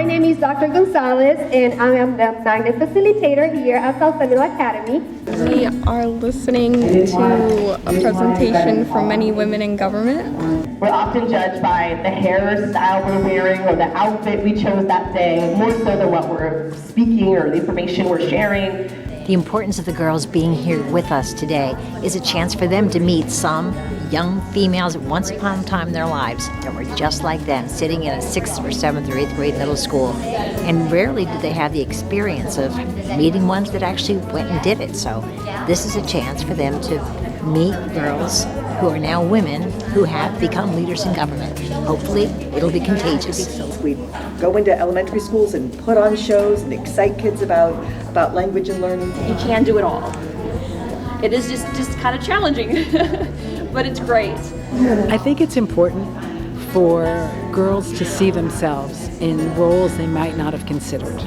My name is Dr. Gonzalez, and I am the magnet facilitator here at South Seminole Academy. We are listening to a presentation from many women in government. We're often judged by the hairstyle we're wearing or the outfit we chose that day, more so than what we're speaking or the information we're sharing. The importance of the girls being here with us today is a chance for them to meet some young females that once upon a time in their lives that were just like them, sitting in a 6th or 7th or 8th grade middle school. And rarely did they have the experience of meeting ones that actually went and did it. So this is a chance for them to meet girls who are now women who have become leaders in government. Hopefully, it'll be contagious. We go into elementary schools and put on shows and excite kids about language and learning. You can do it all. It is just kind of challenging, but it's great. I think it's important for girls to see themselves in roles they might not have considered.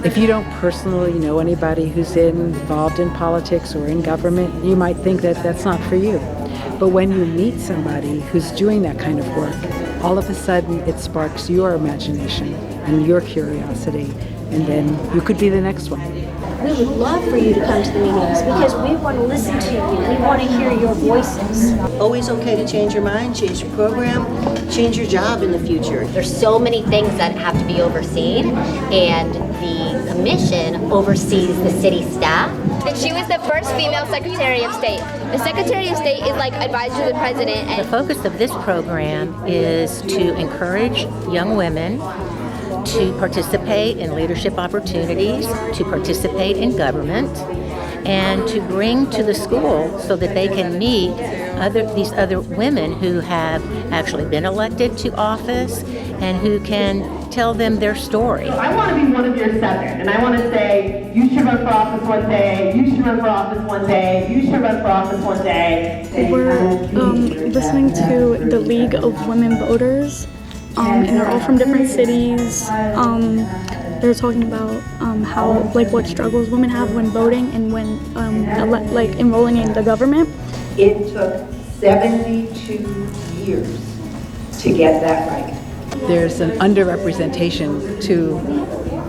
If you don't personally know anybody who's involved in politics or in government, you might think that that's not for you. But when you meet somebody who's doing that kind of work, all of a sudden it sparks your imagination and your curiosity, and then you could be the next one. We would love for you to come to the meetings because we want to listen to you. We want to hear your voices. Always okay to change your mind, change your program, change your job in the future. There's so many things that have to be overseen, and the commission oversees the city staff. And she was the first female Secretary of State. The Secretary of State is like advisor to the president. The focus of this program is to encourage young women to participate in leadership opportunities, to participate in government, and to bring to the school so that they can meet these other women who have actually been elected to office and who can tell them their story. I want to be one of your 7, and I want to say, you should run for office one day, you should run for office one day, you should run for office one day. We're listening to the League of Women Voters, and they're all from different cities. They're talking about how, what struggles women have when voting and when enrolling in the government. It took 72 years to get that right. There's an underrepresentation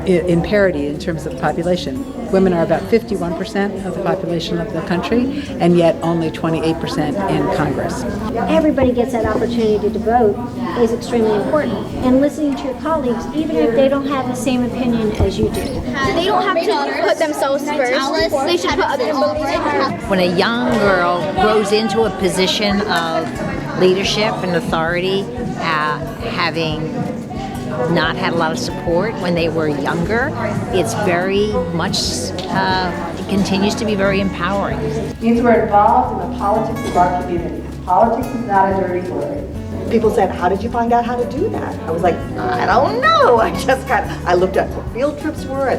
in parity in terms of population. Women are about 51% of the population of the country, and yet only 28% in Congress. Everybody gets that opportunity to vote is extremely important. And listening to your colleagues, even if they don't have the same opinion as you do. They don't have to put themselves first. They should put other people first. When a young girl grows into a position of leadership and authority, having not had a lot of support when they were younger, it's very much, it continues to be very empowering. It means we're involved in the politics of our community. Politics is not a dirty word. People said, how did you find out how to do that? I was like, I don't know. I looked at what field trips were. I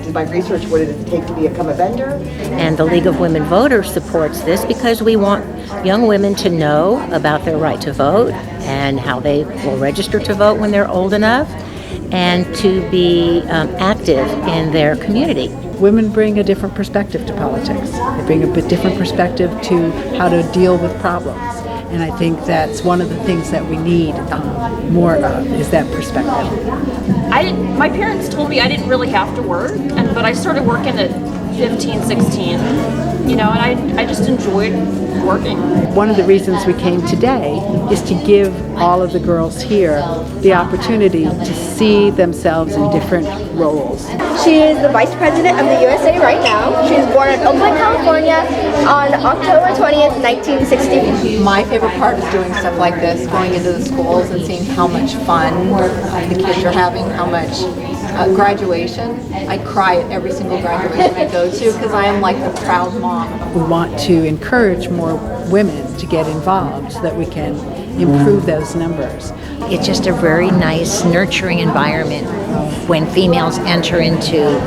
did my research, what did it take to become a vendor. And the League of Women Voters supports this because we want young women to know about their right to vote and how they will register to vote when they're old enough, and to be active in their community. Women bring a different perspective to politics. They bring a bit different perspective to how to deal with problems. And I think that's one of the things that we need more of, is that perspective. My parents told me I didn't really have to work, but I started working at 15, 16, and I just enjoyed working. One of the reasons we came today is to give all of the girls here the opportunity to see themselves in different roles. She is the Vice President of the USA right now. She was born in Oakland, California on October 20th, 1960. My favorite part is doing stuff like this, going into the schools and seeing how much fun the kids are having, how much graduation. I cry at every single graduation I go to because I am like the proud mom. We want to encourage more women to get involved so that we can improve those numbers. It's just a very nice, nurturing environment when females enter into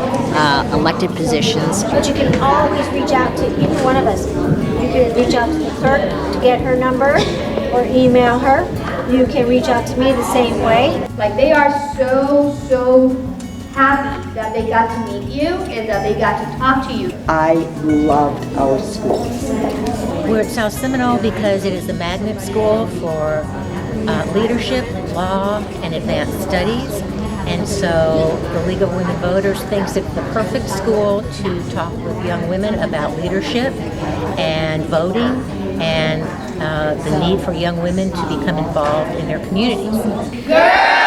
elected positions. But you can always reach out to either one of us. You can reach out to the clerk to get her number or email her. You can reach out to me the same way. They are so happy that they got to meet you and that they got to talk to you. I loved our schools. We're at South Seminole because it is the magnet school for leadership, law, and advanced studies. And so the League of Women Voters thinks it's the perfect school to talk with young women about leadership and voting and the need for young women to become involved in their communities. Girls!